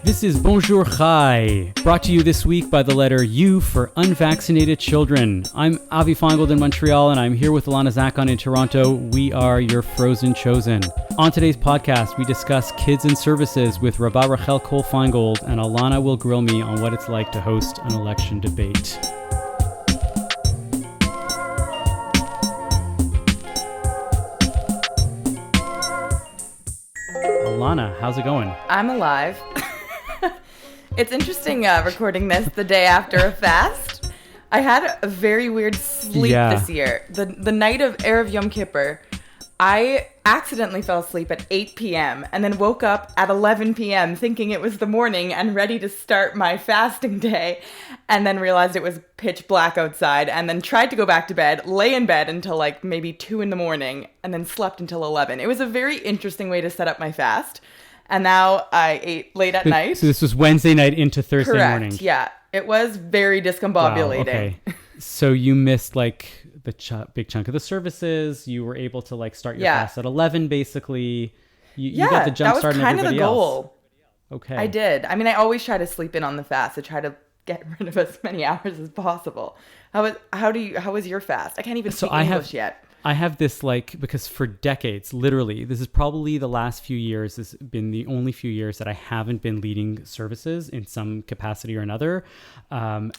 This is Bonjour Chai, brought to you this week by the letter U for unvaccinated children. I'm Avi Finegold in Montreal, and I'm here with Alana Zakon in Toronto. We are your frozen chosen. On today's podcast, we discuss kids and services with Rabba Rachel Kohl Finegold, and Alana will grill me on what it's like to host an election debate. Alana, how's it going? I'm alive. It's interesting recording this the day after a fast. I had a very weird sleep this year. The night of Erev Yom Kippur, I accidentally fell asleep at 8 p.m. and then woke up at 11 p.m. thinking it was the morning and ready to start my fasting day, and then realized it was pitch black outside, and then tried to go back to bed, lay in bed until like maybe 2 in the morning, and then slept until 11. It was a very interesting way to set up my fast. And now I ate late at night. So this was Wednesday night into Thursday morning. Correct, yeah. It was very discombobulating. Wow, okay. So you missed like the big chunk of the services. You were able to like start your fast at 11 basically. You got the jump start and everybody else. That was kind of the goal. Okay. I did. I mean, I always try to sleep in on the fast to try to get rid of as many hours as possible. How was your fast? I can't even speak English yet. I have this because for decades, literally, this is probably the last few years, this has been the only few years that I haven't been leading services in some capacity or another. And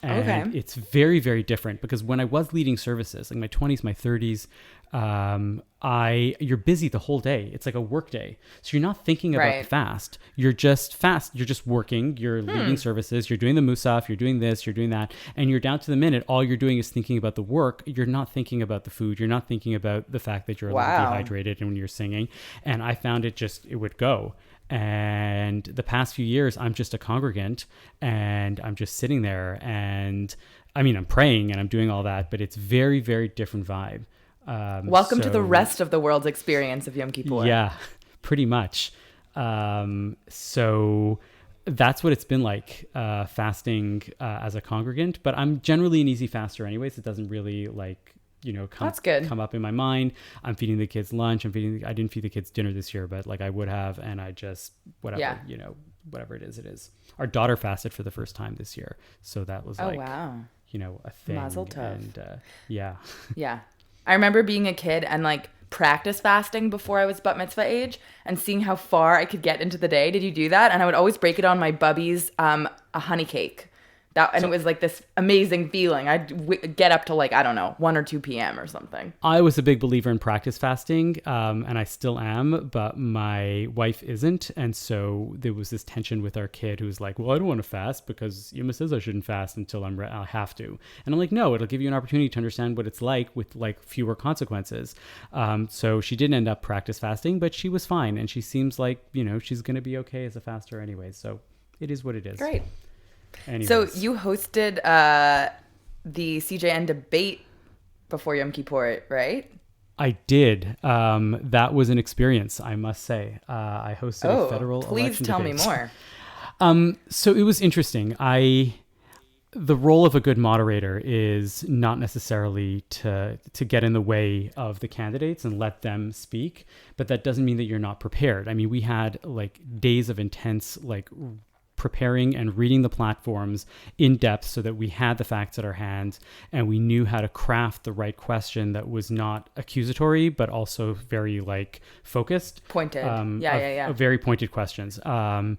it's very, very different because when I was leading services, like my 20s, my 30s, you're busy the whole day. It's like a work day. So you're not thinking about the fast. You're just You're just working. You're leading services. You're doing the musaf. You're doing this. You're doing that. And you're down to the minute. All you're doing is thinking about the work. You're not thinking about the food. You're not thinking about the fact that you're a little dehydrated and when you're singing. And I found it would go. And the past few years, I'm just a congregant and I'm just sitting there. And I mean, I'm praying and I'm doing all that, but it's very, very different vibe. Welcome to the rest of the world's experience of Yom Kippur. Yeah, pretty much. So that's what it's been like fasting as a congregant. But I'm generally an easy faster anyways. It doesn't really come up in my mind. I'm feeding the kids lunch. I didn't feed the kids dinner this year, but like I would have. And I just, whatever it is. Our daughter fasted for the first time this year. So that was a thing. Mazel tov. And yeah. I remember being a kid and like practice fasting before I was bat mitzvah age and seeing how far I could get into the day. Did you do that? And I would always break it on my bubby's a honey cake. It was like this amazing feeling. I'd get up to 1 or 2 p.m. or something. I was a big believer in practice fasting, and I still am, but my wife isn't. And so there was this tension with our kid who's like, well, I don't want to fast because Yuma says I shouldn't fast until I have to. And I'm like, no, it'll give you an opportunity to understand what it's like with like fewer consequences. So she didn't end up practice fasting, but she was fine. And she seems like, she's going to be okay as a faster anyways. So it is what it is. Great. Anyways. So you hosted the CJN debate before Yom Kippur, right? I did. That was an experience, I must say. I hosted a federal election debate. Please tell me more. So it was interesting. The role of a good moderator is not necessarily to get in the way of the candidates and let them speak, but that doesn't mean that you're not prepared. I mean, we had like days of intense preparing and reading the platforms in depth so that we had the facts at our hands and we knew how to craft the right question that was not accusatory but also very focused, pointed, very pointed questions, and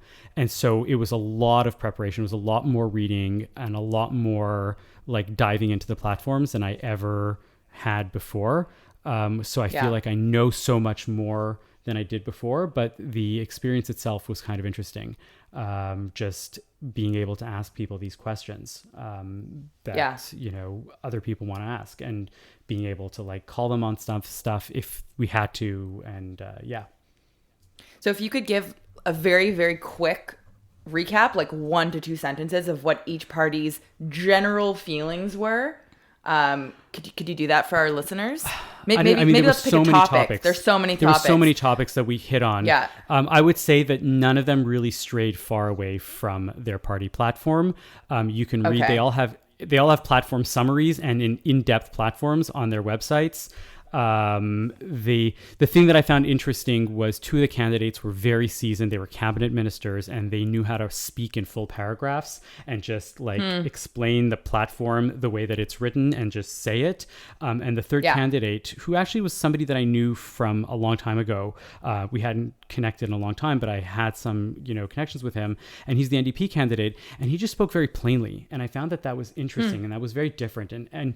so it was a lot of preparation. It was a lot more reading and a lot more diving into the platforms than I ever had before, so I feel like I know so much more than I did before, but the experience itself was kind of interesting. Just being able to ask people these questions that other people want to ask, and being able to call them on stuff if we had to, and So if you could give a very, very quick recap, 1 to 2 sentences of what each party's general feelings were. Could you do that for our listeners? Maybe let's pick a topic. There's so many topics. There were so many topics that we hit on. Yeah. I would say that none of them really strayed far away from their party platform. You can read. They all have platform summaries and in-depth platforms on their websites. The thing that I found interesting was two of the candidates were very seasoned. They were cabinet ministers, and they knew how to speak in full paragraphs and just like explain the platform the way that it's written and just say it. And the third candidate, who actually was somebody that I knew from a long time ago, we hadn't connected in a long time, but I had some, connections with him, and he's the NDP candidate, and he just spoke very plainly. And I found that was interesting and that was very different. And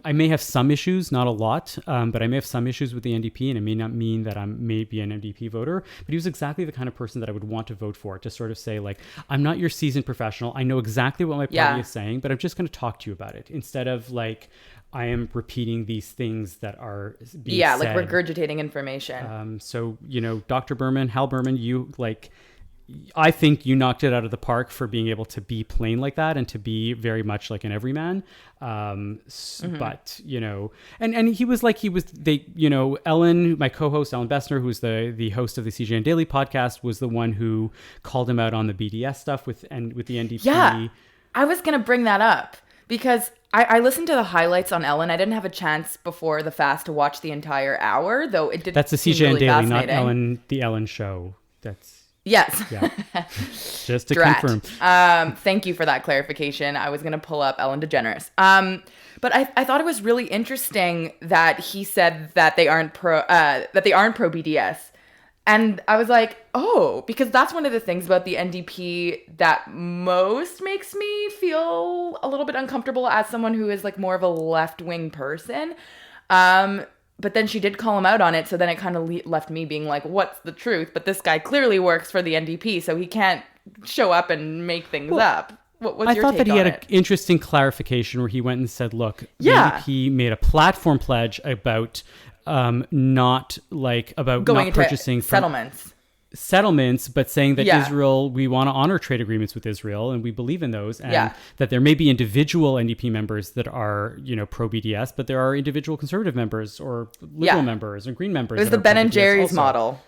I may have some issues, not a lot, but I may have some issues with the NDP, and it may not mean that I'm maybe an NDP voter, but he was exactly the kind of person that I would want to vote for, to sort of say, like, I'm not your seasoned professional. I know exactly what my party is saying, but I'm just going to talk to you about it, instead of like, I am repeating these things that are being said. Like regurgitating information. So, Dr. Berman, Hal Berman, I think you knocked it out of the park for being able to be plain like that and to be very much like an everyman. But, and Ellen, my co-host, Ellen Bessner, who's the host of the CJN Daily podcast, was the one who called him out on the BDS stuff with the NDP. Yeah, I was going to bring that up because I listened to the highlights on Ellen. I didn't have a chance before the fast to watch the entire hour, though it did. That's the CJN really Daily, not Ellen, the Ellen Show. Yes. Yeah. Just to confirm. Thank you for that clarification. I was going to pull up Ellen DeGeneres. But I thought it was really interesting that he said that they aren't pro BDS. And I was like, oh, because that's one of the things about the NDP that most makes me feel a little bit uncomfortable as someone who is like more of a left-wing person. But then she did call him out on it, so then it kind of left me being like, what's the truth? But this guy clearly works for the NDP, so he can't show up and make things up. What's your take on it? I thought that he had an interesting clarification where he went and said, look, the NDP made a platform pledge about not purchasing settlements, but saying that Israel, we want to honor trade agreements with Israel, and we believe in those, and that there may be individual NDP members that are, pro BDS, but there are individual conservative members or liberal members and Green members. It was the Ben and Jerry's model,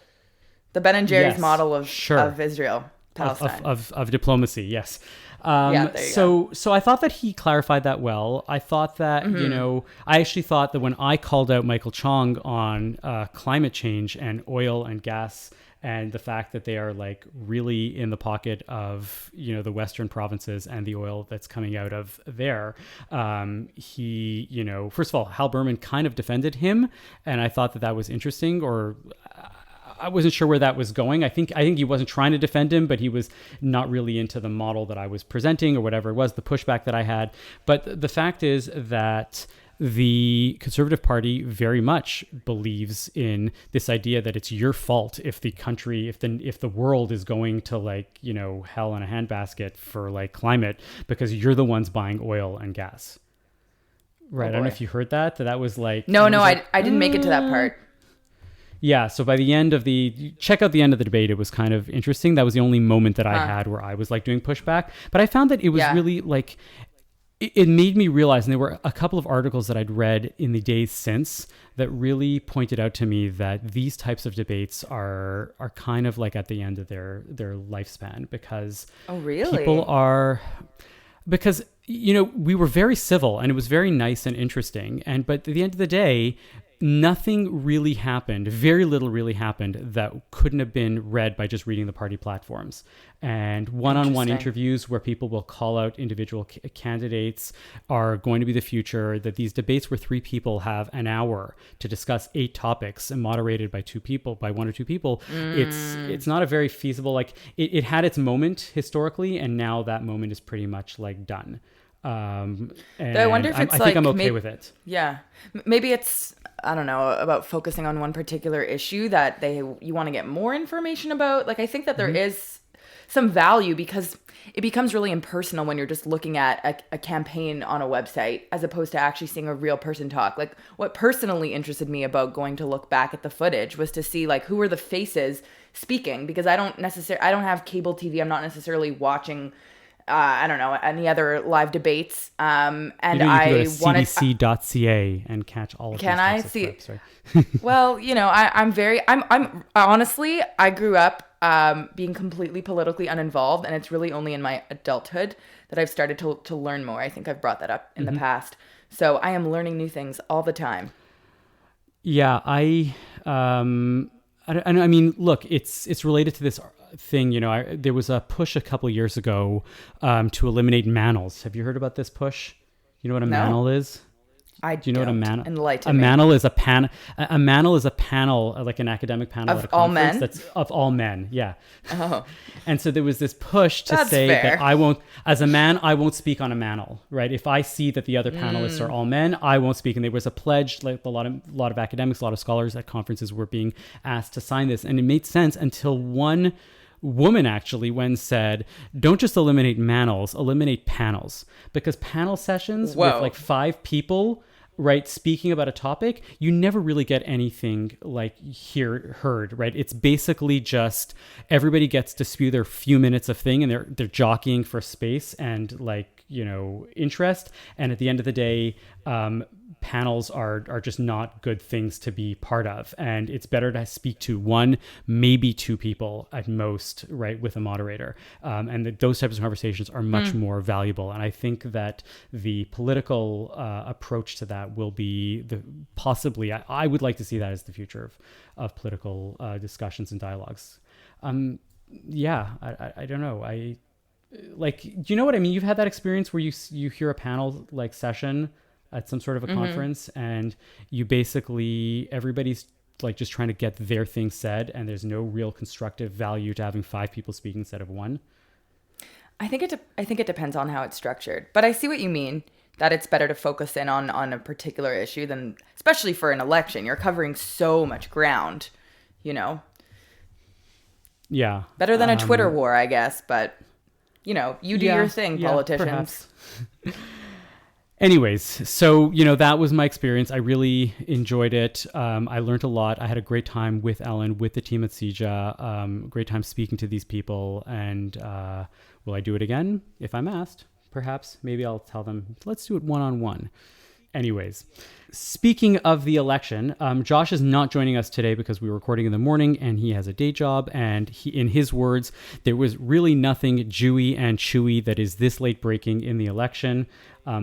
the Ben and Jerry's model of Israel, Palestine, of diplomacy. Yes. So I thought that he clarified that well. I thought that, I actually thought that when I called out Michael Chong on climate change and oil and gas and the fact that they are like really in the pocket of, the Western provinces and the oil that's coming out of there, he, first of all, Hal Berman kind of defended him. And I thought that was interesting, or I wasn't sure where that was going. I think he wasn't trying to defend him, but he was not really into the model that I was presenting or whatever it was, the pushback that I had. But the fact is that the Conservative Party very much believes in this idea that it's your fault if the country, if the world is going to hell in a handbasket for climate, because you're the ones buying oil and gas. Right. I don't know if you heard that. That was No, I didn't make it to that part. Yeah, so by the end of check out the end of the debate, it was kind of interesting. That was the only moment that I had where I was doing pushback. But I found that it was really it made me realize, and there were a couple of articles that I'd read in the days since that really pointed out to me that these types of debates are kind of at the end of their lifespan, because because we were very civil and it was very nice and interesting, but at the end of the day, nothing really happened. Very little really happened that couldn't have been read by just reading the party platforms. And one-on-one interviews where people will call out individual candidates are going to be the future. That these debates where three people have an hour to discuss 8 topics and moderated by 1 or 2 people, it's not a very feasible. It had its moment historically, and now that moment is pretty much done. And I wonder if it's I think I'm okay with it. Yeah, maybe it's, I don't know, about focusing on one particular issue that you want to get more information about. I think that there is some value, because it becomes really impersonal when you're just looking at a campaign on a website as opposed to actually seeing a real person talk. What personally interested me about going to look back at the footage was to see who were the faces speaking, because I don't have cable TV. I'm not necessarily watching I don't know, any other live debates. And you can go to cdc.ca and catch all of these clips, right? Well, I'm honestly, I grew up being completely politically uninvolved, and it's really only in my adulthood that I've started to learn more. I think I've brought that up in the past. So I am learning new things all the time. Yeah, I mean, look, it's related to this thing. There was a push a couple years ago to eliminate manels. Have you heard about this push? You know what a manel is? Do you know what a manel? Enlighten me. A manel is a panel. A manel is a panel, like an academic panel of at a all conference men. That's of all men. Yeah. Oh. And so there was this push to say fair. that I won't, as a man, I won't speak on a manel, right? If I see that the other panelists are all men, I won't speak. And there was a pledge, like a lot of academics, a lot of scholars at conferences were being asked to sign this, and it made sense until one woman actually said, don't just eliminate manels, eliminate panels, because panel sessions with like 5 people, right, speaking about a topic, you never really get anything like heard, right? It's basically just everybody gets to spew their few minutes of thing, and they're jockeying for space and like, interest. And at the end of the day, panels are just not good things to be part of. And it's better to speak to 1, maybe 2 people at most, right, with a moderator. And those types of conversations are much more valuable. And I think that the political approach to that will be possibly, I would like to see that as the future of political discussions and dialogues. Yeah, I don't know. Do you know what I mean? You've had that experience where you hear a panel like session at some sort of a conference, and you basically, everybody's like just trying to get their thing said, and there's no real constructive value to having 5 people speak instead of 1. I think it depends on how it's structured, but I see what you mean, that it's better to focus in on a particular issue than, especially for an election, you're covering so much ground, Yeah. Better than a Twitter war, I guess, but you do your thing, politicians. Anyways, so, that was my experience. I really enjoyed it. I learned a lot. I had a great time with Ellen, with the team at CIJA, great time speaking to these people. And will I do it again? If I'm asked, perhaps, maybe I'll tell them, let's do it one-on-one. Anyways, speaking of the election, Josh is not joining us today because we were recording in the morning and he has a day job. And in his words, there was really nothing Jewy and chewy that is this late breaking in the election.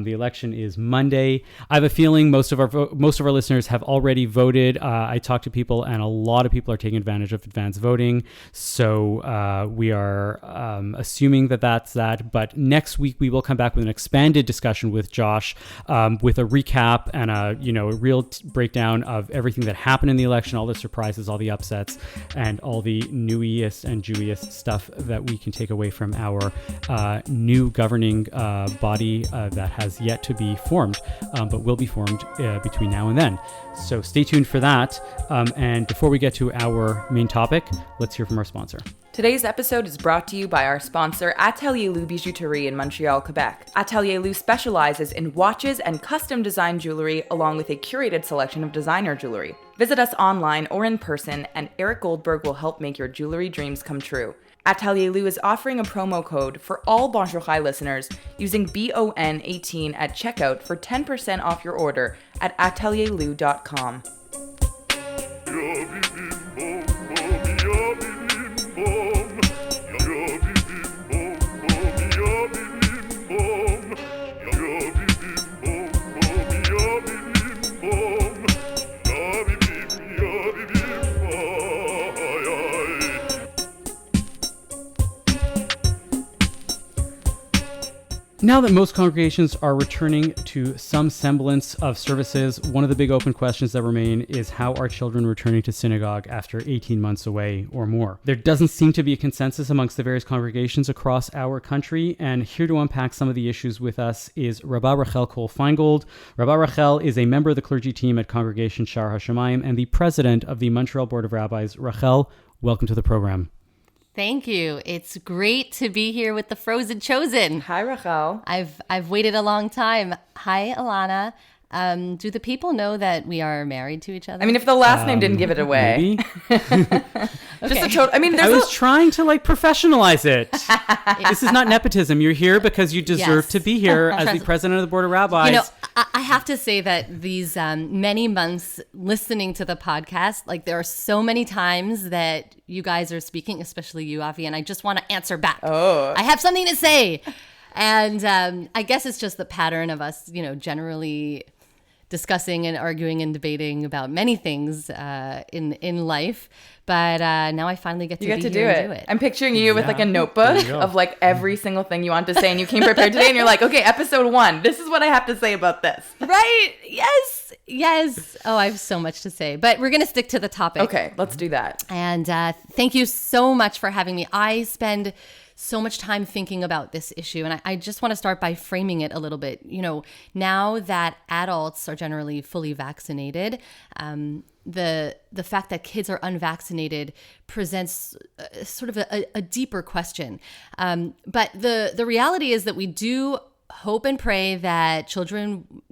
The election is Monday. I have a feeling most of our listeners have already voted. I talked to people, and a lot of people are taking advantage of advance voting. So we are assuming that that's that. But next week we will come back with an expanded discussion with Josh, with a recap and a real breakdown of everything that happened in the election, all the surprises, all the upsets, and all the newiest and Jewiest stuff that we can take away from our new governing body that has yet to be formed, but will be formed between now and then. So stay tuned for that. And before we get to our main topic, let's hear from our sponsor. Today's episode is brought to you by our sponsor, Atelier Lou Bijouterie in Montreal, Quebec. Atelier Lou specializes in watches and custom design jewelry, along with a curated selection of designer jewelry. Visit us online or in person, and Eric Goldberg will help make your jewelry dreams come true. Atelier Lou is offering a promo code for all Bonjour Chai listeners using BON18 at checkout for 10% off your order at atelierlou.com. Now that most congregations are returning to some semblance of services, one of the big open questions that remain is how are children returning to synagogue after 18 months away or more? There doesn't seem to be a consensus amongst the various congregations across our country, and here to unpack some of the issues with us is Rabba Rachel Kohl Finegold. Rabba Rachel is a member of the clergy team at Congregation Shaar Hashomayim and the president of the Montreal Board of Rabbis. Rachel, welcome to the program. Thank you. It's great to be here with the Frozen Chosen. Hi, Rachel. I've waited a long time. Hi, Alana. Do the people know that we are married to each other? I mean, if the last name didn't give it away. Just a total. I mean, I was trying to professionalize it. This is not nepotism. You're here because you deserve to be here as the president of the Board of Rabbis. I have to say that these many months listening to the podcast, there are so many times that you guys are speaking, especially you, Avi, and I just want to answer back. Oh, I have something to say. And I guess it's just the pattern of us, generally discussing and arguing and debating about many things in life. But now I finally get to be here and do it. I'm picturing you with like a notebook of like every single thing you want to say, and you came prepared today, and you're like, okay, episode 1, this is what I have to say about this. Right? Yes. Oh, I have so much to say, but we're going to stick to the topic. Okay, let's do that. And thank you so much for having me. I spend so much time thinking about this issue, and I just want to start by framing it a little bit. You know, now that adults are generally fully vaccinated, the fact that kids are unvaccinated presents sort of a deeper question. But the reality is that we do hope and pray that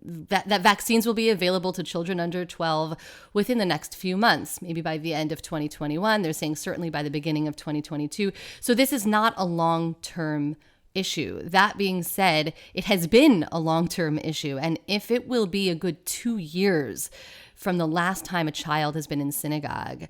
that vaccines will be available to children under 12 within the next few months, maybe by the end of 2021. They're saying certainly by the beginning of 2022. So this is not a long-term issue. That being said, it has been a long-term issue. And if it will be a good 2 years from the last time a child has been in synagogue,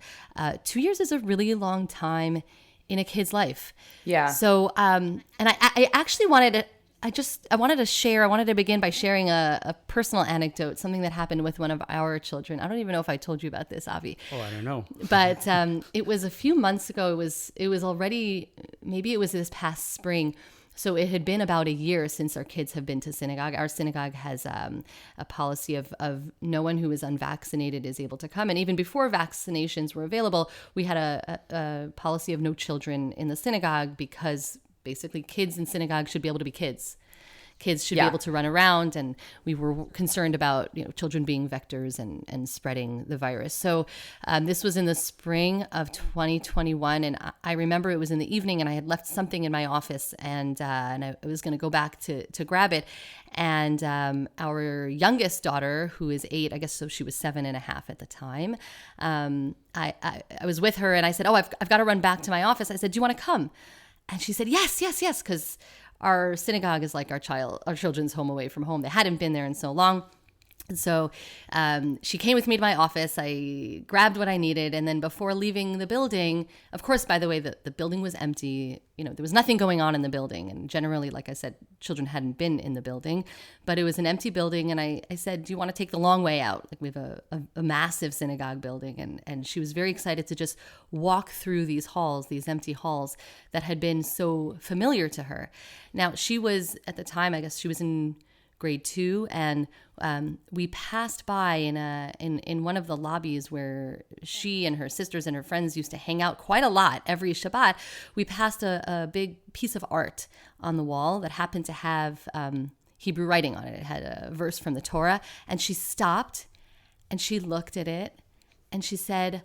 2 years is a really long time in a kid's life. Yeah. So, and I actually wanted to begin by sharing a personal anecdote, something that happened with one of our children. I don't even know if I told you about this, Avi. Oh, I don't know. But it was a few months ago. It was already, maybe it was this past spring. So it had been about a year since our kids have been to synagogue. Our synagogue has a policy of no one who is unvaccinated is able to come. And even before vaccinations were available, we had a policy of no children in the synagogue, because basically kids in synagogue should be able to be kids. Kids should be able to run around, and we were concerned about children being vectors and spreading the virus. So this was in the spring of 2021, and I remember it was in the evening, and I had left something in my office, and I was going to go back to grab it, and our youngest daughter, who is 8, I guess, so she was 7.5 at the time. I was with her, and I said, "Oh, I've got to run back to my office." I said, "Do you want to come?" And she said, yes, because our synagogue is like our children's home away from home. They hadn't been there in so long. And so she came with me to my office. I grabbed what I needed. And then before leaving the building, of course, by the way, the building was empty. There was nothing going on in the building. And generally, like I said, children hadn't been in the building. But it was an empty building. And I said, "Do you want to take the long way out?" Like, we have a massive synagogue building. And she was very excited to just walk through these halls, these empty halls that had been so familiar to her. Now, she was, at the time, I guess she was in grade 2, and we passed by in one of the lobbies where she and her sisters and her friends used to hang out quite a lot every Shabbat. We passed a big piece of art on the wall that happened to have Hebrew writing on it. It had a verse from the Torah, and she stopped and she looked at it and she said,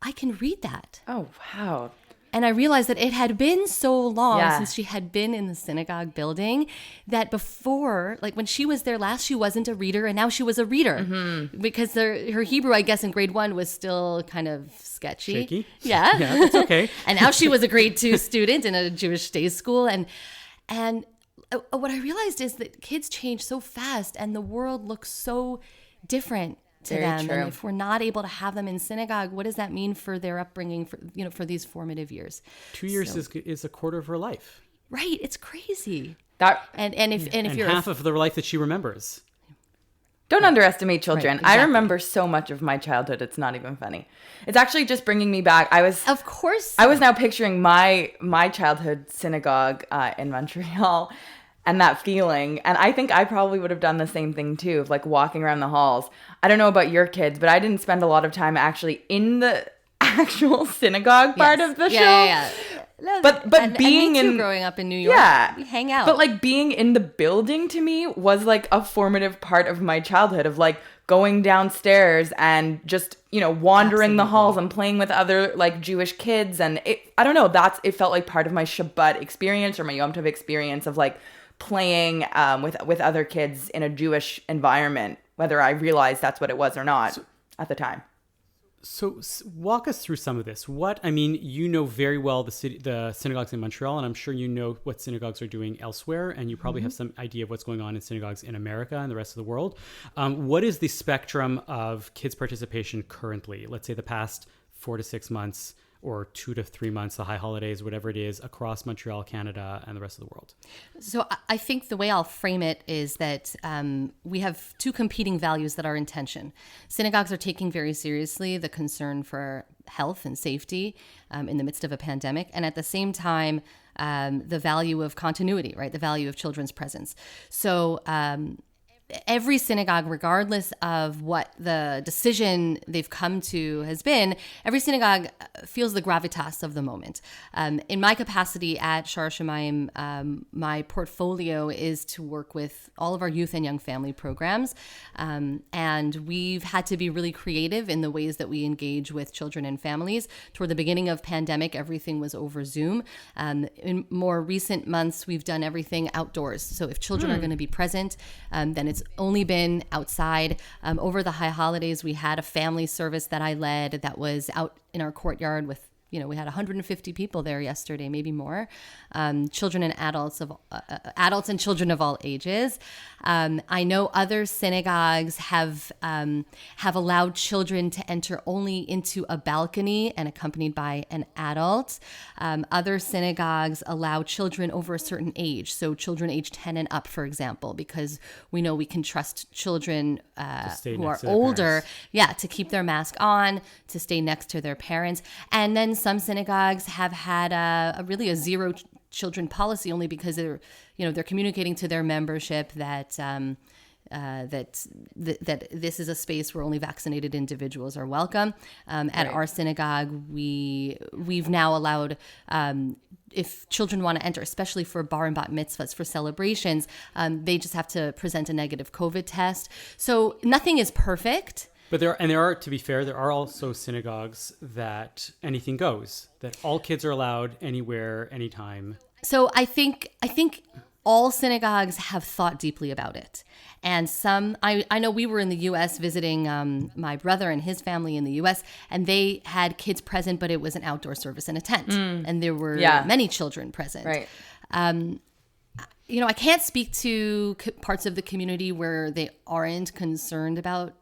"I can read that." Oh, wow. And I realized that it had been so long since she had been in the synagogue building that before, like when she was there last, she wasn't a reader, and now she was a reader because her Hebrew, I guess, in grade 1 was still kind of sketchy. Shaky? Yeah. Yeah, that's okay. And now she was a grade 2 student in a Jewish day school. And what I realized is that kids change so fast, and the world looks so different to Very them. true. And if we're not able to have them in synagogue, what does that mean for their upbringing, for these formative years? 2 years is a quarter of her life. Right. It's crazy. That And if you're half of the life that she remembers. Don't underestimate children. Right, exactly. I remember so much of my childhood. It's not even funny. It's actually just bringing me back. Of course. I was now picturing my childhood synagogue in Montreal, and that feeling. And I think I probably would have done the same thing too, of like walking around the halls. I don't know about your kids, but I didn't spend a lot of time actually in the actual synagogue part of the show. Yeah. But being me too, in growing up in New York, we hang out. But like being in the building to me was like a formative part of my childhood, of like going downstairs and just, wandering the halls and playing with other like Jewish kids. And I don't know, it felt like part of my Shabbat experience or my Yom Tov experience of like playing with other kids in a Jewish environment, whether I realized that's what it was or not at the time. So walk us through some of this. You know very well the synagogues in Montreal, and I'm sure you know what synagogues are doing elsewhere, and you probably have some idea of what's going on in synagogues in America and the rest of the world. What is the spectrum of kids' participation currently? Let's say the past 4 to 6 months. or 2 to 3 months, the high holidays, whatever it is, across Montreal, Canada, and the rest of the world? So I think the way I'll frame it is that we have two competing values that are in tension. Synagogues are taking very seriously the concern for health and safety in the midst of a pandemic, and at the same time, the value of continuity, right? The value of children's presence. So every synagogue, regardless of what the decision they've come to has been, every synagogue feels the gravitas of the moment. In my capacity at Shaar Hashomayim, my portfolio is to work with all of our youth and young family programs. And we've had to be really creative in the ways that we engage with children and families. Toward the beginning of pandemic, everything was over Zoom. In more recent months, we've done everything outdoors. So if children are going to be present, then it's only been outside. Over the high holidays, we had a family service that I led that was out in our courtyard with, we had 150 people there yesterday, maybe more, children and adults and children of all ages. I know other synagogues have allowed children to enter only into a balcony and accompanied by an adult. Other synagogues allow children over a certain age, so children age 10 and up, for example, because we know we can trust children who are older, to keep their mask on, to stay next to their parents. And then some synagogues have had a zero children policy, only because they're communicating to their membership that that this is a space where only vaccinated individuals are welcome. At our synagogue, we've now allowed, if children want to enter, especially for bar and bat mitzvahs, for celebrations, they just have to present a negative COVID test. So nothing is perfect. But there are, to be fair, there are also synagogues that anything goes, that all kids are allowed anywhere, anytime. So I think all synagogues have thought deeply about it. And some, I know we were in the U.S. visiting my brother and his family in the U.S., and they had kids present, but it was an outdoor service in a tent. And there were many children present. Right. I can't speak to parts of the community where they aren't concerned about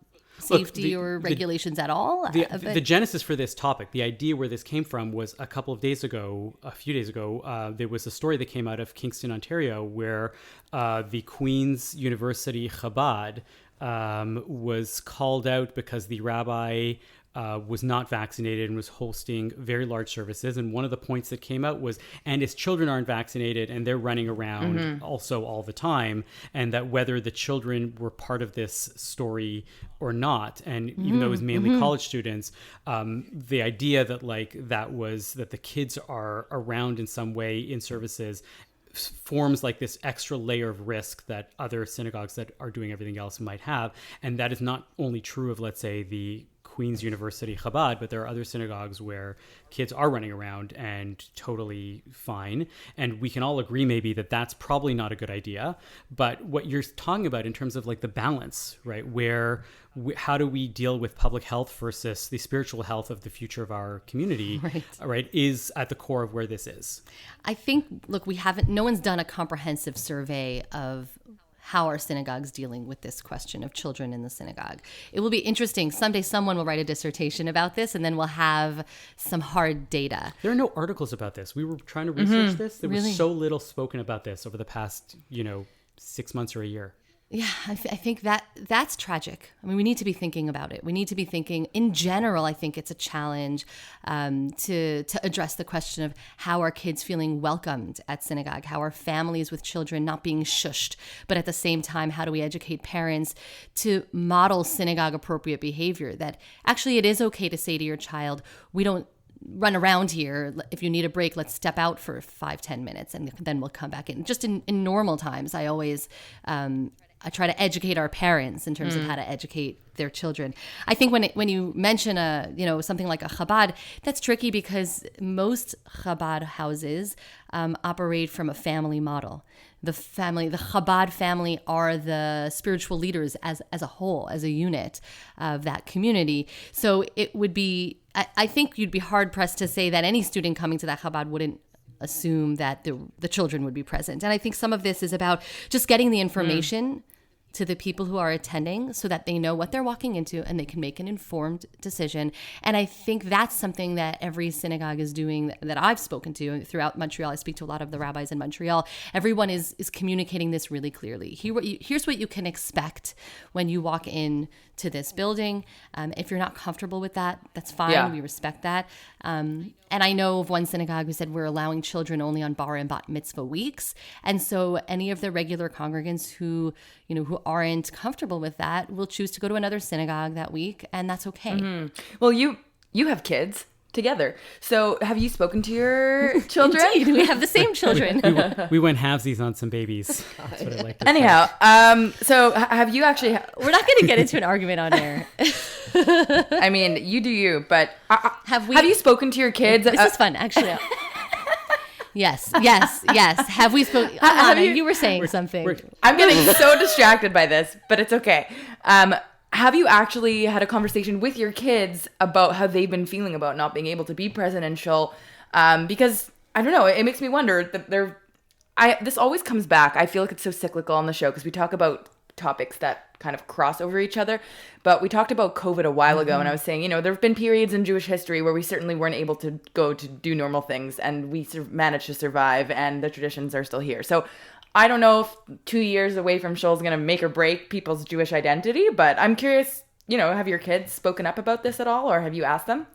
safety or regulations at all. The genesis for this topic, the idea where this came from, was a few days ago, there was a story that came out of Kingston, Ontario, where the Queen's University Chabad was called out because the rabbi was not vaccinated and was hosting very large services. And one of the points that came out was, and his children aren't vaccinated and they're running around also all the time, and that whether the children were part of this story or not, and even though it was mainly college students, the idea that that the kids are around in some way in services forms like this extra layer of risk that other synagogues that are doing everything else might have. And that is not only true of, let's say, the Queen's University Chabad, but there are other synagogues where kids are running around and totally fine. And we can all agree maybe that that's probably not a good idea. But what you're talking about in terms of like the balance, right, how do we deal with public health versus the spiritual health of the future of our community, right, is at the core of where this is. I think, look, no one's done a comprehensive survey of how are synagogues dealing with this question of children in the synagogue. It will be interesting. Someday someone will write a dissertation about this, and then we'll have some hard data. There are no articles about this. We were trying to research this. There was so little spoken about this over the past, 6 months or a year. Yeah, I think that's tragic. I mean, we need to be thinking about it. We need to be thinking, in general, I think it's a challenge to address the question of how are kids feeling welcomed at synagogue? How are families with children not being shushed? But at the same time, how do we educate parents to model synagogue appropriate behavior? That actually it is okay to say to your child, we don't run around here. If you need a break, let's step out for 5-10 minutes and then we'll come back in. Just in normal times, I always... I try to educate our parents in terms of how to educate their children. I think when you mention something like a Chabad, that's tricky because most Chabad houses operate from a family model. The Chabad family are the spiritual leaders as a whole, as a unit of that community. So it would be, I think you'd be hard pressed to say that any student coming to that Chabad wouldn't assume that the children would be present. And I think some of this is about just getting the information to the people who are attending so that they know what they're walking into and they can make an informed decision. And I think that's something that every synagogue is doing that I've spoken to throughout Montreal. I speak to a lot of the rabbis in Montreal. Everyone is communicating this really clearly. Here's what you can expect when you walk in to this building. If you're not comfortable with that, that's fine. Yeah. We respect that. And I know of one synagogue who said we're allowing children only on bar and bat mitzvah weeks. And so any of the regular congregants who aren't comfortable with that will choose to go to another synagogue that week, and that's okay. Mm-hmm. Well, you have kids together. So have you spoken to your children? Indeed, we have the same children. We went halvesies on some babies. That's what I like to say. Anyhow, so have you actually... We're not going to get into an argument on air. I mean, you do you, but have you spoken to your kids? This is fun, actually. Yes. Have we spoken? Anna, you were saying something. I'm getting so distracted by this, but it's okay. Have you actually had a conversation with your kids about how they've been feeling about not being able to be present in Shul? Because, I don't know, it makes me wonder that this always comes back. I feel like it's so cyclical on the show because we talk about topics that kind of cross over each other. But we talked about COVID a while ago, and I was saying, there have been periods in Jewish history where we certainly weren't able to go to do normal things, and we managed to survive, and the traditions are still here. So I don't know if 2 years away from Shul is going to make or break people's Jewish identity, but I'm curious, have your kids spoken up about this at all, or have you asked them?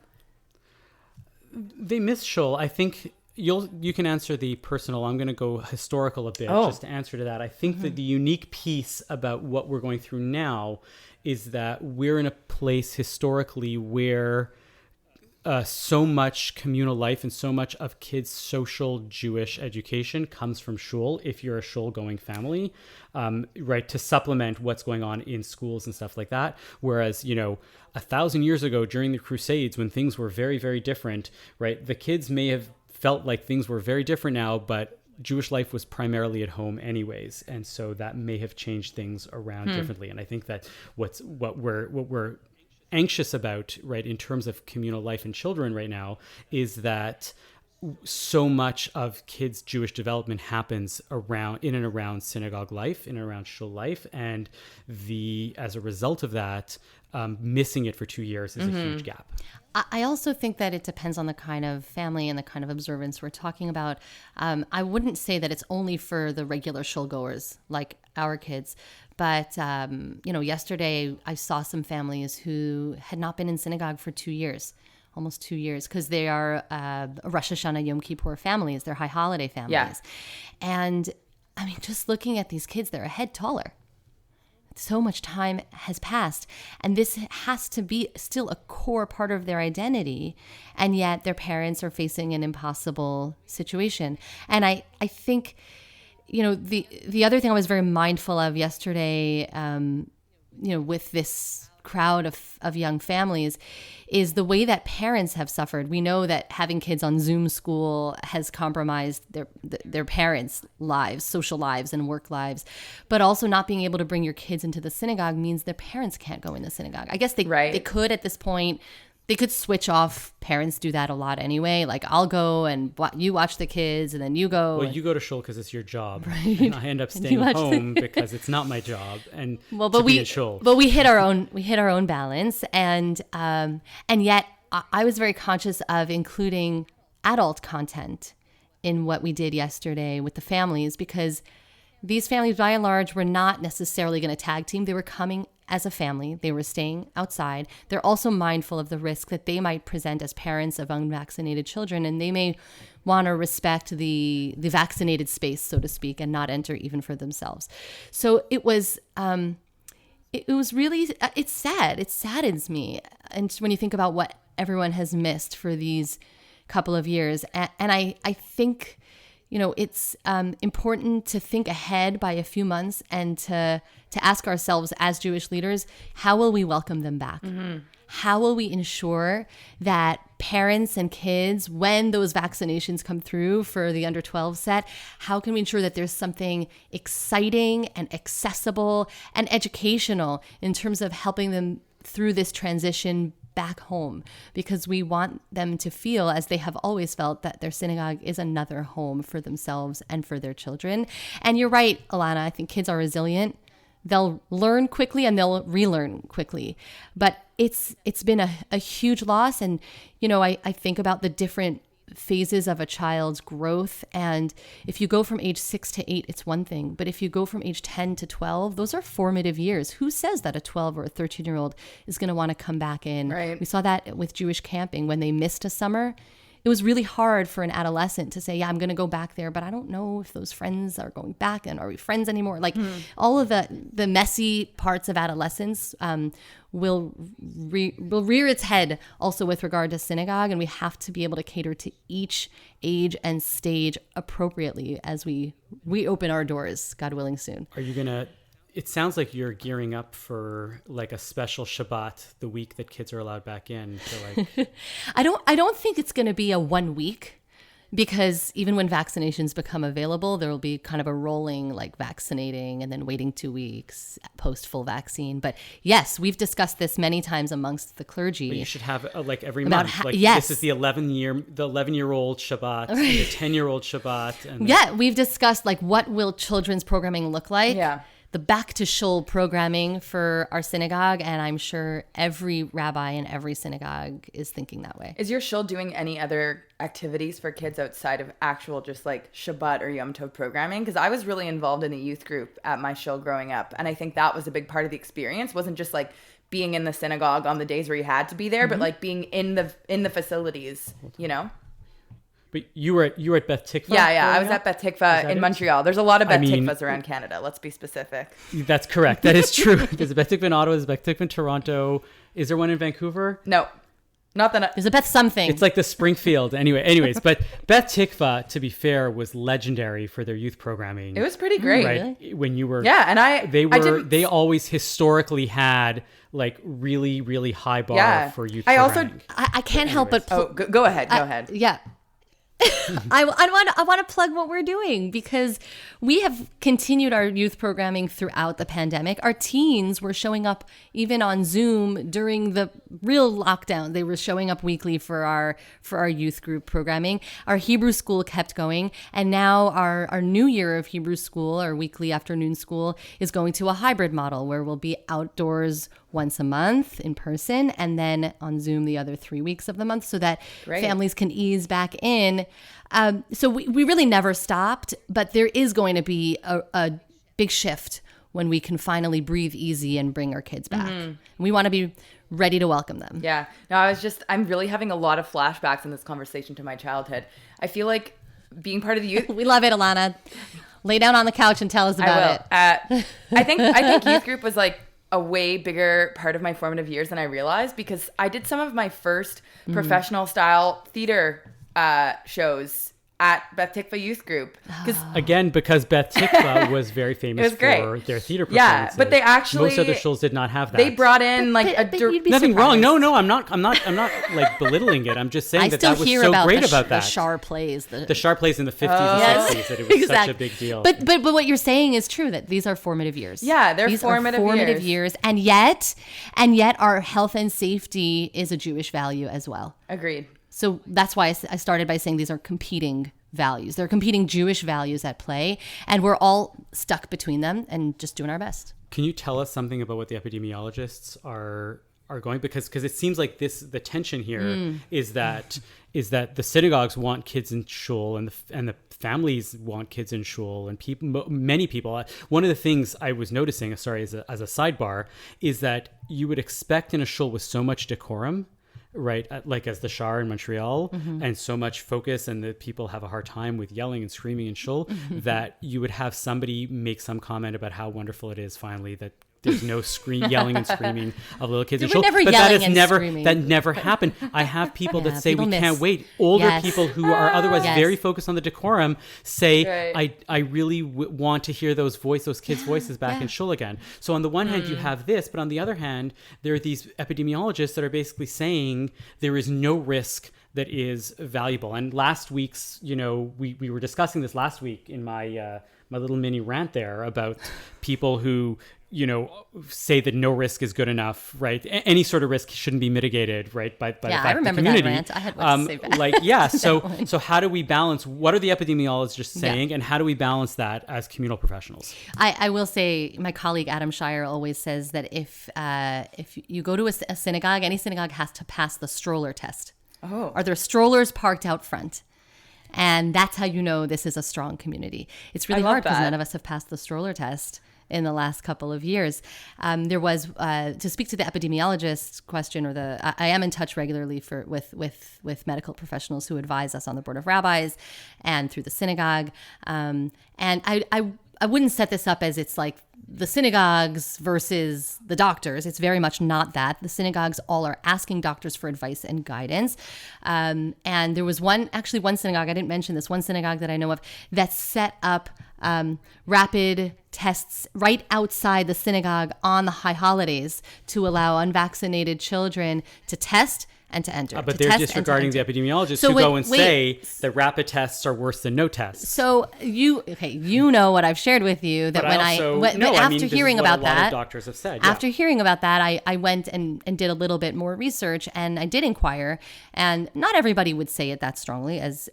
They miss Shul. I think you can answer the personal. I'm going to go historical a bit just to answer to that. I think that the unique piece about what we're going through now is that we're in a place historically where so much communal life and so much of kids' social Jewish education comes from Shul, if you're a Shul-going family, right, to supplement what's going on in schools and stuff like that. Whereas, 1,000 years ago during the Crusades, when things were very, very different, right, the kids may have felt like things were very different now, but Jewish life was primarily at home anyways. And so that may have changed things around differently. And I think that what we're anxious about, right, in terms of communal life and children right now, is that so much of kids' Jewish development happens in and around synagogue life, in and around Shul life, and as a result of that, missing it for 2 years is a huge gap. I also think that it depends on the kind of family and the kind of observance we're talking about. I wouldn't say that it's only for the regular Shul goers like our kids, but yesterday I saw some families who had not been in synagogue for 2 years. Almost 2 years, because they are Rosh Hashanah, Yom Kippur families. They're high holiday families. Yeah. And I mean, just looking at these kids, they're a head taller. So much time has passed. And this has to be still a core part of their identity. And yet their parents are facing an impossible situation. And I think, the other thing I was very mindful of yesterday, with this crowd of young families, is the way that parents have suffered. We know that having kids on Zoom school has compromised their parents' lives, social lives and work lives, but also not being able to bring your kids into the synagogue means their parents can't go in the synagogue. I guess they could at this point. They could switch off. Parents do that a lot anyway. Like, I'll go and you watch the kids, and then you go. Well, you go to Shul because it's your job. Right. And I end up staying home because it's not my job. And be at Shul. But we hit our own balance, and yet I was very conscious of including adult content in what we did yesterday with the families, because these families, by and large, were not necessarily going to tag team. They were coming as a family. They were staying outside. They're also mindful of the risk that they might present as parents of unvaccinated children, and they may want to respect the vaccinated space, so to speak, and not enter even for themselves. So it was really, it's sad. It saddens me. And when you think about what everyone has missed for these couple of years, and I think, it's important to think ahead by a few months and to ask ourselves as Jewish leaders, how will we welcome them back? Mm-hmm. How will we ensure that parents and kids, when those vaccinations come through for the under 12 set, how can we ensure that there's something exciting and accessible and educational in terms of helping them through this transition back home? Because we want them to feel, as they have always felt, that their synagogue is another home for themselves and for their children. And you're right, Alana, I think kids are resilient. they'll learn quickly and they'll relearn quickly. But it's been a huge loss. And, I think about the different phases of a child's growth. And if you go from age 6 to 8, it's one thing. But if you go from age 10 to 12, those are formative years. Who says that a 12 or a 13-year-old is going to want to come back in? Right. We saw that with Jewish camping when they missed a summer. It was really hard for an adolescent to say, yeah, I'm going to go back there, but I don't know if those friends are going back and are we friends anymore? Like all of the messy parts of adolescence will rear its head also with regard to synagogue. And we have to be able to cater to each age and stage appropriately as we open our doors, God willing, soon. Are you going to... It sounds like you're gearing up for like a special Shabbat the week that kids are allowed back in. So like, I don't think it's going to be a 1 week, because even when vaccinations become available, there will be kind of a rolling like vaccinating and then waiting 2 weeks post full vaccine. But yes, we've discussed this many times amongst the clergy. But you should have like every month. Yes. This is the 11-year-old Shabbat, and the 10-year-old Shabbat. And yeah, we've discussed like what will children's programming look like. Yeah. The back to Shul programming for our synagogue, and I'm sure every rabbi in every synagogue is thinking that way. Is your Shul doing any other activities for kids outside of actual just like Shabbat or Yom Tov programming? Because I was really involved in a youth group at my Shul growing up, and I think that was a big part of the experience. It wasn't just like being in the synagogue on the days where you had to be there, but like being in the facilities, But you were at Beth Tikva? Yeah. I was at Beth Tikva in Montreal. There's a lot of Beth Tikvas around Canada. Let's be specific. That's correct. That is true. There's a Beth Tikva in Ottawa. There's a Beth Tikva in Toronto. Is there one in Vancouver? No. Not that. There's a Beth something. It's like the Springfield. Anyways, but Beth Tikva, to be fair, was legendary for their youth programming. It was pretty great. Right? Really? When you were... Yeah, and they always historically had really, really high bar for youth programming. I can't help but... Go ahead. Go ahead. Yeah. I want to plug what we're doing, because we have continued our youth programming throughout the pandemic. Our teens were showing up even on Zoom during the real lockdown. They were showing up weekly for our youth group programming. Our Hebrew school kept going, and now our new year of Hebrew school, our weekly afternoon school, is going to a hybrid model where we'll be outdoors once a month in person, and then on Zoom the other 3 weeks of the month, so that families can ease back in. So we really never stopped, but there is going to be a big shift when we can finally breathe easy and bring our kids back. And we want to be ready to welcome them. Yeah. No, I'm really having a lot of flashbacks in this conversation to my childhood. I feel like being part of the youth. We love it, Alana. Lay down on the couch and tell us about it. I think youth group was like a way bigger part of my formative years than I realized, because I did some of my first professional style theater shows at Beth Tikva Youth Group. Because Beth Tikva was very famous for their theater performances. Yeah, but they actually... Most other shows did not have that. They brought in nothing wrong. No, I'm not like belittling it. I'm just saying that was so great about that. The Shaar plays. The Shaar plays in the 50s and 60s, that it was such a big deal. But what you're saying is true, that these are formative years. Yeah, these formative are formative years. And yet our health and safety is a Jewish value as well. Agreed. So that's why I started by saying these are competing values. They're competing Jewish values at play, and we're all stuck between them and just doing our best. Can you tell us something about what the epidemiologists are going? Because it seems like the tension here is that the synagogues want kids in shul, and the families want kids in shul, and many people. One of the things I was noticing, as a sidebar, is that you would expect in a shul with so much decorum, right, like as the Shaar in Montreal, and so much focus, and that people have a hard time with yelling and screaming in shul, that you would have somebody make some comment about how wonderful it is finally that there's no yelling and screaming of little kids in shul. But that never happened. I have people that say we can't wait. Older people who are otherwise very focused on the decorum say, I really want to hear those kids' voices back in shul again. So on the one hand, you have this, but on the other hand, there are these epidemiologists that are basically saying there is no risk that is valuable. And last week's, we were discussing this last week in my my little mini rant there about people who, say that no risk is good enough, right? Any sort of risk shouldn't be mitigated, right? By the fact I remember the community, that rant. I had what to say back. So how do we balance? What are the epidemiologists saying, and how do we balance that as communal professionals? I will say, my colleague Adam Shire always says that if you go to a synagogue, any synagogue has to pass the stroller test. Oh. Are there strollers parked out front? And that's how you know this is a strong community. It's really hard because none of us have passed the stroller test in the last couple of years. There was, to speak to the epidemiologist question, I am in touch regularly with medical professionals who advise us on the Board of Rabbis and through the synagogue. And I wouldn't set this up as it's like the synagogues versus the doctors. It's very much not that. The synagogues all are asking doctors for advice and guidance. And there was one synagogue, I didn't mention this, one synagogue that I know of that set up rapid tests right outside the synagogue on the high holidays to allow unvaccinated children to test and to enter. But they're disregarding the epidemiologists who go and say that rapid tests are worse than no tests. So you know what I've shared with you, that after hearing about that, a lot of doctors have said. After hearing about that, I went and did a little bit more research, and I did inquire, and not everybody would say it that strongly as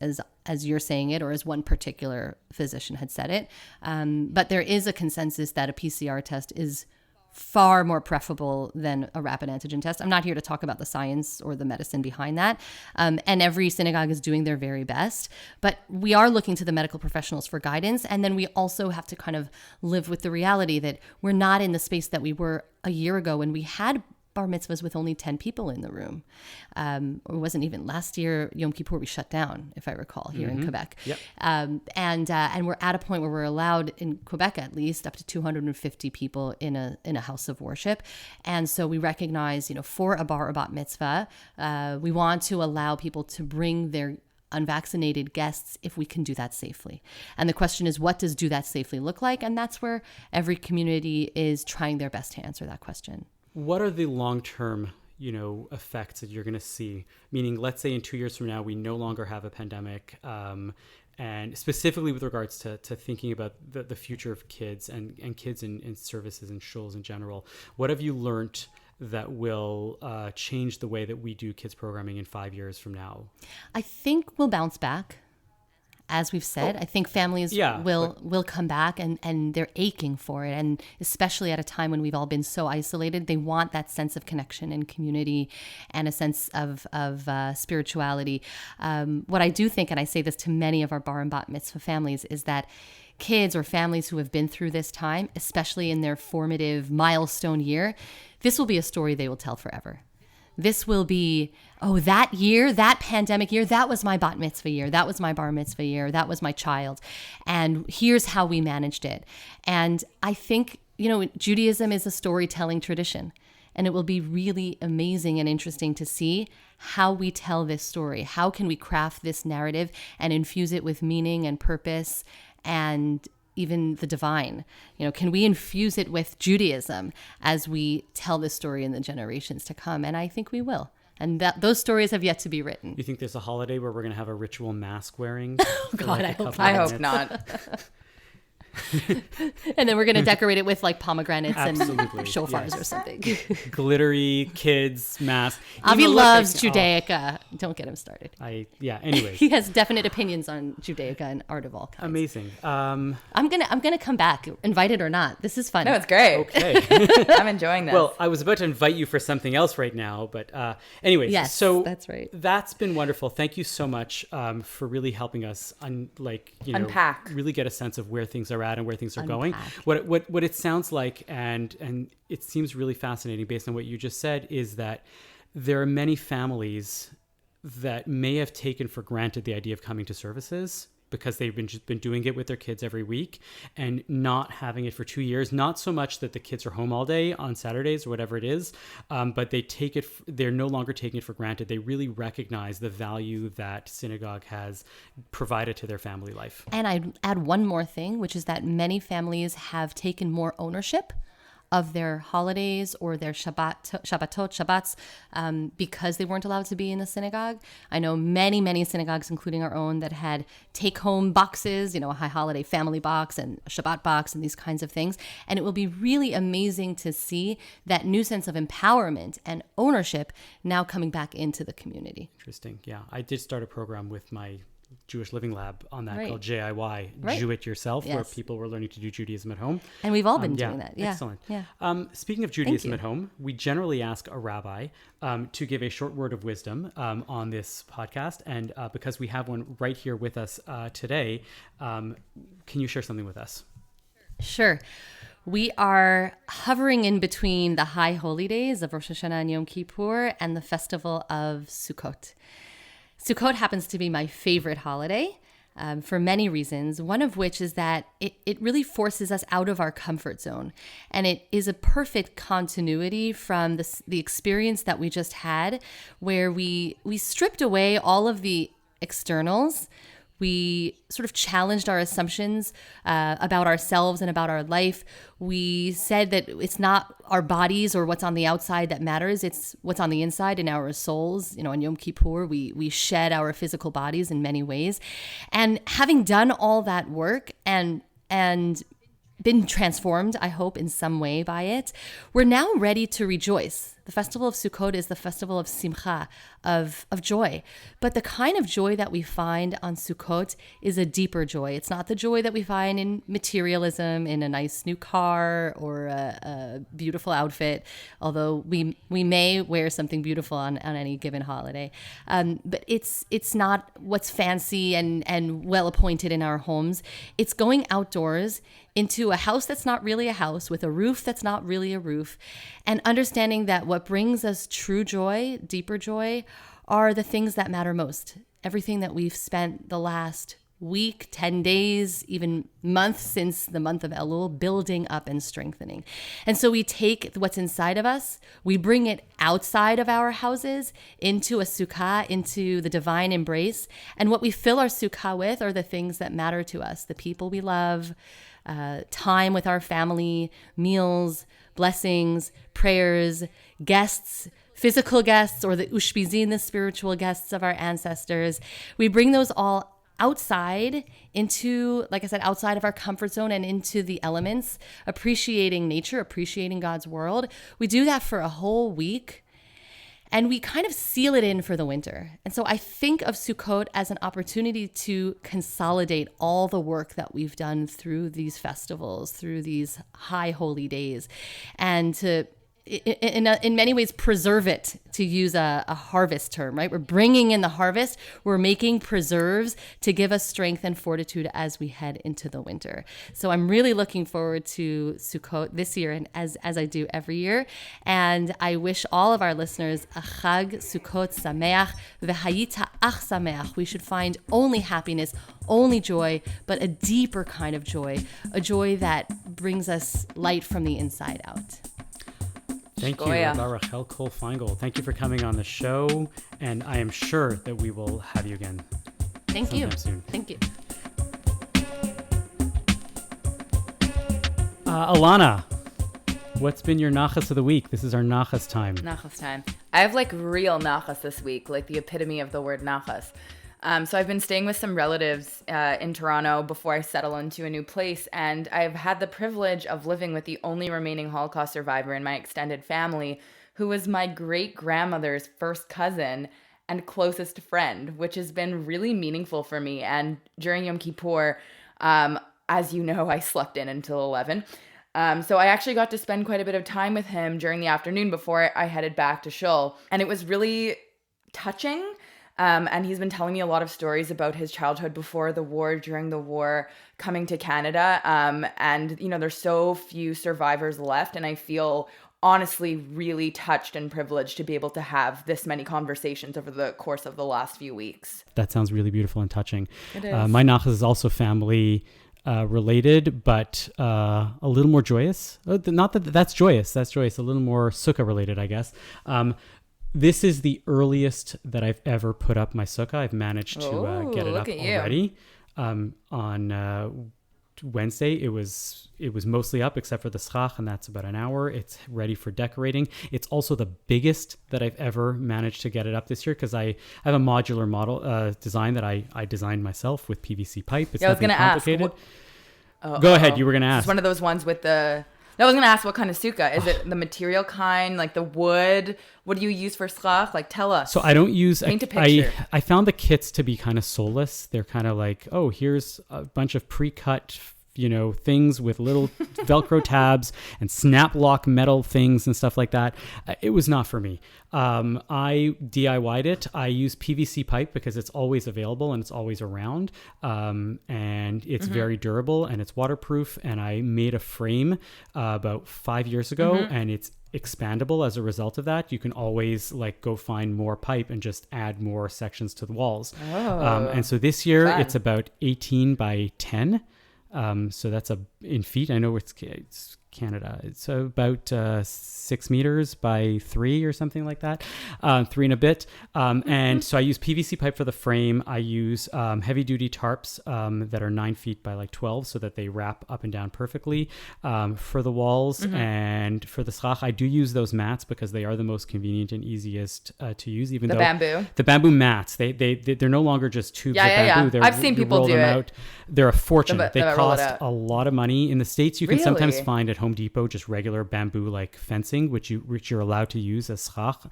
you're saying it, or as one particular physician had said it. But there is a consensus that a PCR test is far more preferable than a rapid antigen test. I'm not here to talk about the science or the medicine behind that. And every synagogue is doing their very best. But we are looking to the medical professionals for guidance. And then we also have to kind of live with the reality that we're not in the space that we were a year ago when we had bar mitzvahs with only 10 people in the room. Or it wasn't even last year, Yom Kippur, we shut down, if I recall, here in Quebec. Yep. And we're at a point where we're allowed, in Quebec at least, up to 250 people in a house of worship. And so we recognize, for a bar or bat mitzvah, we want to allow people to bring their unvaccinated guests if we can do that safely. And the question is, what does do that safely look like? And that's where every community is trying their best to answer that question. What are the long-term, effects that you're going to see? Meaning, let's say in 2 years from now, we no longer have a pandemic, and specifically with regards to thinking about the future of kids and kids in services and shuls in general. What have you learned that will change the way that we do kids programming in 5 years from now? I think we'll bounce back. As we've said, I think families will come back and they're aching for it. And especially at a time when we've all been so isolated, they want that sense of connection and community and a sense of spirituality. What I do think, and I say this to many of our bar and bat mitzvah families, is that kids or families who have been through this time, especially in their formative milestone year, this will be a story they will tell forever. This will be, that year, that pandemic year, that was my bat mitzvah year, that was my bar mitzvah year, that was my child. And here's how we managed it. And I think, Judaism is a storytelling tradition. And it will be really amazing and interesting to see how we tell this story. How can we craft this narrative and infuse it with meaning and purpose and even the divine? Can we infuse it with Judaism as we tell this story in the generations to come? And I think we will. And those stories have yet to be written. You think there's a holiday where we're going to have a ritual mask wearing? Oh, God, I hope not. And then we're going to decorate it with like pomegranates and shofars, yes, or something. Glittery kids mask. Avi loves Judaica. Don't get him started. Anyway. He has definite opinions on Judaica and art of all kinds. Amazing. I'm gonna come back, invited or not. This is fun. No, it's great. Okay. I'm enjoying this. Well, I was about to invite you for something else right now, but anyways. Yes, so that's right. That's been wonderful. Thank you so much for really helping us unpack, really get a sense of where things are at and where things are going. What it sounds like, and it seems really fascinating based on what you just said, is that there are many families that may have taken for granted the idea of coming to services because they've been doing it with their kids every week and not having it for 2 years. Not so much that the kids are home all day on Saturdays or whatever it is, but they're no longer taking it for granted. They really recognize the value that synagogue has provided to their family life. And I'd add one more thing, which is that many families have taken more ownership of their holidays or their Shabbats, because they weren't allowed to be in the synagogue. I know many synagogues, including our own, that had take-home boxes, a high holiday family box and a Shabbat box and these kinds of things. And it will be really amazing to see that new sense of empowerment and ownership now coming back into the community. Interesting. Yeah. I did start a program with my Jewish Living Lab on that called JIY, Jew It Yourself, where people were learning to do Judaism at home. And we've all been doing that. Yeah. Excellent. Yeah. Speaking of Judaism at home, we generally ask a rabbi to give a short word of wisdom on this podcast. And because we have one right here with us today, can you share something with us? Sure. We are hovering in between the high holy days of Rosh Hashanah and Yom Kippur and the festival of Sukkot. Sukkot happens to be my favorite holiday for many reasons, one of which is that it really forces us out of our comfort zone. And it is a perfect continuity from the experience that we just had, where we stripped away all of the externals. We sort of challenged our assumptions about ourselves and about our life. We said that it's not our bodies or what's on the outside that matters. It's what's on the inside in our souls. On Yom Kippur, we shed our physical bodies in many ways. And having done all that work and been transformed, I hope, in some way by it, we're now ready to rejoice. The festival of Sukkot is the festival of simcha, of joy. But the kind of joy that we find on Sukkot is a deeper joy. It's not the joy that we find in materialism, in a nice new car or a beautiful outfit, although we may wear something beautiful on any given holiday. But it's not what's fancy and well-appointed in our homes. It's going outdoors into a house that's not really a house, with a roof that's not really a roof, and understanding that what brings us true joy, deeper joy, are the things that matter most. Everything that we've spent the last week, 10 days, even month since the month of Elul, building up and strengthening. And so we take what's inside of us, we bring it outside of our houses into a sukkah, into the divine embrace. And what we fill our sukkah with are the things that matter to us, the people we love, time with our family, meals, blessings, prayers, guests, physical guests, or the ushpizin, the spiritual guests of our ancestors. We bring those all outside into, like I said, outside of our comfort zone and into the elements, appreciating nature, appreciating God's world. We do that for a whole week. And we kind of seal it in for the winter. And so I think of Sukkot as an opportunity to consolidate all the work that we've done through these festivals, through these high holy days, and to, in many ways, preserve it, to use a harvest term, right? We're bringing in the harvest. We're making preserves to give us strength and fortitude as we head into the winter. So I'm really looking forward to Sukkot this year, and as I do every year. And I wish all of our listeners a Chag Sukkot Sameach v'hayita ach Sameach. We should find only happiness, only joy, but a deeper kind of joy, a joy that brings us light from the inside out. Thank you, Rabba Rachel Kohl Finegold. Thank you for coming on the show, and I am sure that we will have you again. Thank you. Soon. Thank you. Alana, what's been your nachas of the week? This is our nachas time. Nachas time. I have real nachas this week, the epitome of the word nachas. So I've been staying with some relatives in Toronto before I settle into a new place, and I've had the privilege of living with the only remaining Holocaust survivor in my extended family, who was my great-grandmother's first cousin and closest friend, which has been really meaningful for me. And during Yom Kippur, as you know, I slept in until 11. So I actually got to spend quite a bit of time with him during the afternoon before I headed back to Shul, and it was really touching. And he's been telling me a lot of stories about his childhood before the war, during the war, coming to Canada. And, there's so few survivors left. And I feel honestly really touched and privileged to be able to have this many conversations over the course of the last few weeks. That sounds really beautiful and touching. It is. My nachas is also family related, but a little more joyous. Not that that's joyous. That's joyous. A little more sukkah related, I guess. This is the earliest that I've ever put up my sukkah. I've managed to get it up already on Wednesday, it was mostly up except for the schach, and that's about an hour. It's ready for decorating. It's also the biggest that I've ever managed to get it up this year because I have a modular model design that I designed myself with PVC pipe. It's nothing complicated. Go ahead. You were going to ask. It's one of those ones with the... No, I was going to ask what kind of sukkah. Is it the material kind, like the wood? What do you use for schach? Like, tell us. So I don't use... Paint a picture. I found the kits to be kind of soulless. They're kind of like, oh, here's a bunch of pre-cut, things with little Velcro tabs and snap lock metal things and stuff like that. It was not for me. I DIY'd it. I use PVC pipe because it's always available and it's always around. And it's very durable and it's waterproof. And I made a frame about 5 years ago and it's expandable as a result of that. You can always go find more pipe and just add more sections to the walls. And so this year it's about 18 by 10. So that's in feet. I know it's Canada. It's about 6 meters by 3 or something like that, 3 and a bit. And so I use PVC pipe for the frame. I use heavy duty tarps that are 9 feet by 12 so that they wrap up and down perfectly for the walls. And for the schach, I do use those mats because they are the most convenient and easiest to use. Even though the bamboo mats, they're no longer just tubes of bamboo. I've seen people do it. They're a fortune. They cost a lot of money. In the States, you can sometimes find at Home Depot just regular bamboo fencing, which you're allowed to use as schach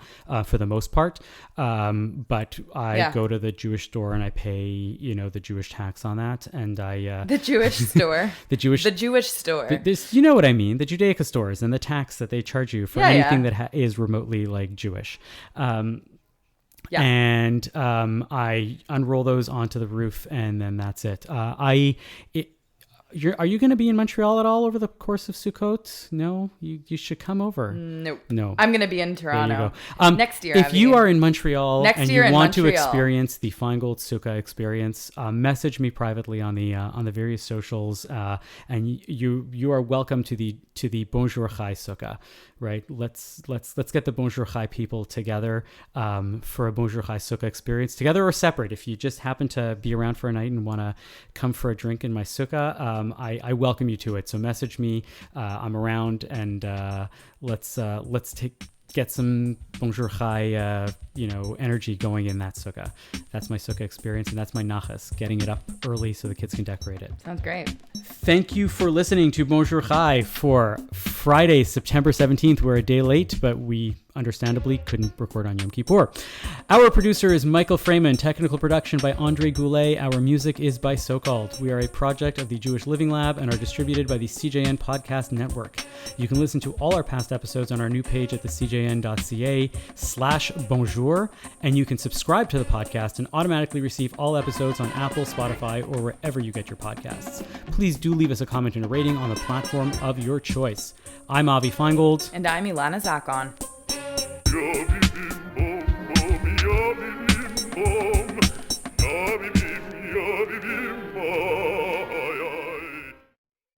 for the most part. But I go to the Jewish store and I pay the Jewish tax on that, and the Jewish store, the Jewish store. This, you know what I mean? The Judaica stores and the tax that they charge you for anything that is remotely Jewish. And I unroll those onto the roof, and then that's it. Are you going to be in Montreal at all over the course of Sukkot? No, you should come over. Nope. No, I'm going to be in Toronto next year. If you are in Montreal and you want to experience the Finegold Sukkah experience, message me privately on the various socials, and you are welcome to the Bonjour Chai Sukkah. Right, let's get the Bonjour Chai people together for a Bonjour Chai Sukkah experience, together or separate. If you just happen to be around for a night and want to come for a drink in my sukkah, I welcome you to it. So message me. I'm around, and let's get some Bonjour Chai energy going in that sukkah. That's my sukkah experience, and that's my nachas, getting it up early so the kids can decorate it. Sounds great. Thank you for listening to Bonjour Chai for Friday, September 17th. We're a day late, but we understandably couldn't record on Yom Kippur. Our producer is Michael Freeman. Technical production by Andre Goulet. Our music is by So Called. We are a project of the Jewish Living Lab and are distributed by the CJN Podcast Network. You can listen to all our past episodes on our new page at the cjn.ca/bonjour, and you can subscribe to the podcast and automatically receive all episodes on Apple, Spotify, or wherever you get your podcasts. Please do leave us a comment and a rating on the platform of your choice. I'm Avi Finegold. And I'm Ilana Zakon.